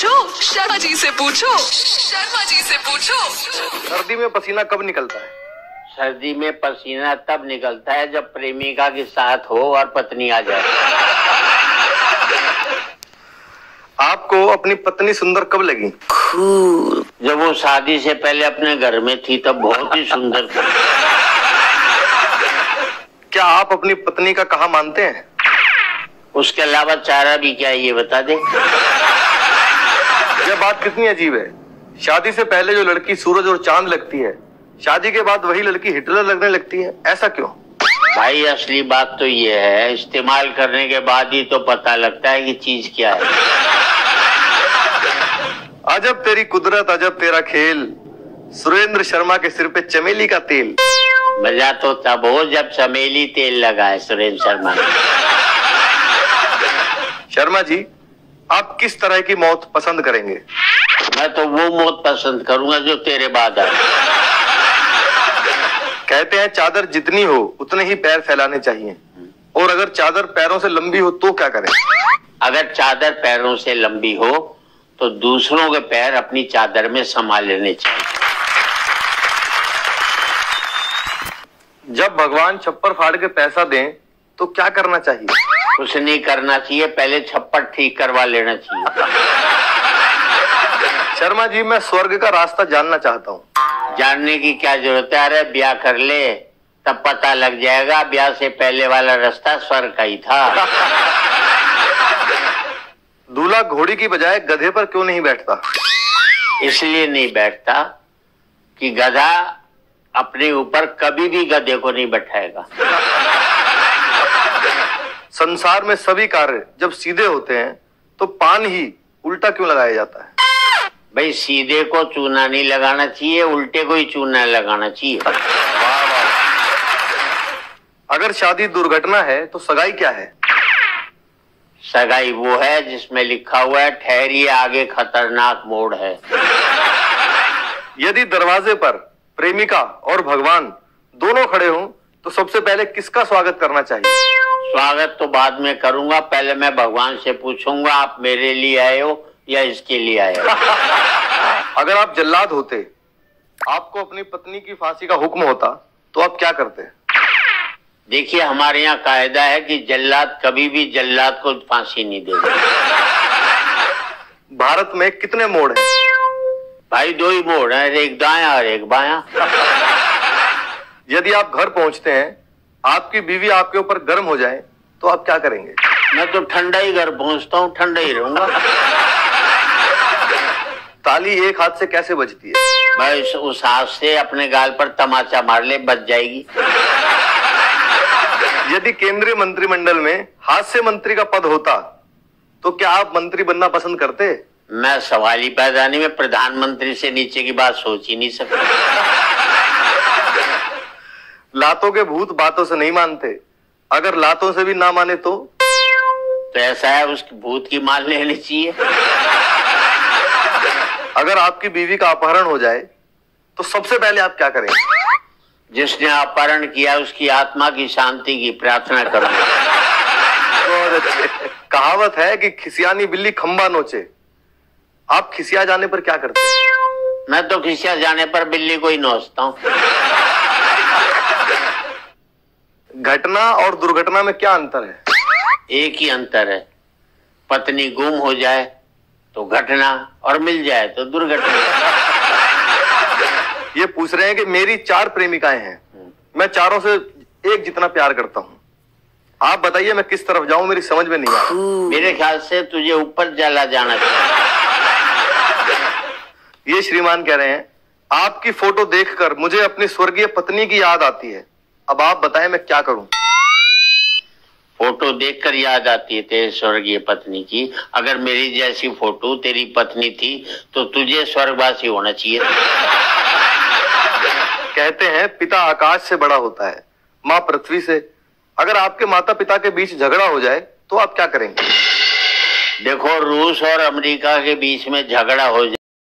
पूछो, शर्मा जी से पूछो, शर्मा जी से पूछो। सर्दी में पसीना कब निकलता है? सर्दी में पसीना तब निकलता है जब प्रेमिका के साथ हो और पत्नी आ जाए। आपको अपनी पत्नी सुंदर कब लगी? जब वो शादी से पहले अपने घर में थी तब बहुत ही सुंदर थी। क्या आप अपनी पत्नी का कहा मानते हैं? उसके अलावा चारा भी क्या है ये बता दे। यह बात कितनी अजीब है। शादी से पहले जो लड़की सूरज और चांद लगती है, शादी के बाद वही लड़की हिटलर लगने लगती है, ऐसा क्यों? भाई असली बात तो ये है, इस्तेमाल करने के बाद ही तो पता लगता है कि चीज क्या है। अजब तेरी कुदरत, अजब तेरा खेल, सुरेंद्र शर्मा के सिर पे चमेली का तेल। मजा तो तब हो जब चमेली तेल लगा है सुरेंद्र शर्मा ने। शर्मा जी, आप किस तरह की मौत पसंद करेंगे? मैं तो वो मौत पसंद करूंगा जो तेरे बाद आए। कहते हैं चादर जितनी हो उतने ही पैर फैलाने चाहिए, और अगर चादर पैरों से लंबी हो तो क्या करें? अगर चादर पैरों से लंबी हो तो दूसरों के पैर अपनी चादर में समा लेने चाहिए। जब भगवान छप्पर फाड़ के पैसा दें तो क्या करना चाहिए? कुछ नहीं करना चाहिए, पहले छप्पर ठीक करवा लेना चाहिए। शर्मा जी, मैं स्वर्ग का रास्ता जानना चाहता हूँ। जानने की क्या जरूरत है? अरे ब्याह कर ले तब पता लग जाएगा। ब्याह से पहले वाला रास्ता स्वर्ग का ही था। दूल्हा घोड़ी की बजाय गधे पर क्यों नहीं बैठता? इसलिए नहीं बैठता कि गधा अपने ऊपर कभी भी गधे को नहीं बैठाएगा। संसार में सभी कार्य जब सीधे होते हैं तो पान ही उल्टा क्यों लगाया जाता है? भाई सीधे को चूना नहीं लगाना चाहिए, उल्टे को ही चूना लगाना चाहिए। वाह वाह। अगर शादी दुर्घटना है तो सगाई क्या है? सगाई वो है जिसमें लिखा हुआ है ठहरिए आगे खतरनाक मोड़ है। यदि दरवाजे पर प्रेमिका और भगवान दोनों खड़े हों तो सबसे पहले किसका स्वागत करना चाहिए? स्वागत तो बाद में करूंगा, पहले मैं भगवान से पूछूंगा आप मेरे लिए आए हो या इसके लिए आए हो। अगर आप जल्लाद होते, आपको अपनी पत्नी की फांसी का हुक्म होता तो आप क्या करते? देखिए हमारे यहाँ कायदा है कि जल्लाद कभी भी जल्लाद को फांसी नहीं देगा। भारत में कितने मोड़ हैं? भाई दो ही मोड़ है, एक दायां और एक बायां। यदि आप घर पहुंचते हैं, आपकी बीवी आपके ऊपर गर्म हो जाए तो आप क्या करेंगे? मैं तो ठंडा ही घर पहुंचता हूँ, ठंडा ही रहूंगा। ताली एक हाथ से कैसे बजती है? मैं उस हाथ से अपने गाल पर तमाचा मार ले बच जाएगी। यदि केंद्रीय मंत्रिमंडल में हास्य मंत्री का पद होता तो क्या आप मंत्री बनना पसंद करते? मैं सवाल ही पैदा नहीं, मैं प्रधानमंत्री से नीचे की बात सोच ही नहीं सकता। लातों के भूत बातों से नहीं मानते, अगर लातों से भी ना माने तो ऐसा है उस भूत की मान लेनी चाहिए। अगर आपकी बीवी का अपहरण हो जाए तो सबसे पहले आप क्या करेंगे? जिसने अपहरण किया उसकी आत्मा की शांति की प्रार्थना करूंगा। बहुत अच्छे। कहावत है कि खिसियानी बिल्ली खंबा नोचे। आप खिसिया जाने पर क्या करते हैं? मैं तो खिसिया जाने पर बिल्ली को ही नोचता हूँ। घटना और दुर्घटना में क्या अंतर है? एक ही अंतर है, पत्नी गुम हो जाए तो घटना और मिल जाए तो दुर्घटना। ये पूछ रहे हैं कि मेरी 4 प्रेमिकाएं हैं, मैं चारों से एक जितना प्यार करता हूँ, आप बताइए मैं किस तरफ जाऊं? मेरी समझ में नहीं आ रहा। मेरे ख्याल से तुझे ऊपर चला जाना चाहिए। ये श्रीमान कह रहे हैं आपकी फोटो देखकर मुझे अपनी स्वर्गीय पत्नी की याद आती है, अब आप बताएं मैं क्या करूं? फोटो देखकर याद आती है तेरे स्वर्गीय पत्नी की? अगर मेरी जैसी फोटो तेरी पत्नी थी तो तुझे स्वर्गवासी होना चाहिए। कहते हैं पिता आकाश से बड़ा होता है, माँ पृथ्वी से। अगर आपके माता पिता के बीच झगड़ा हो जाए तो आप क्या करेंगे? देखो रूस और अमेरिका के बीच में झगड़ा हो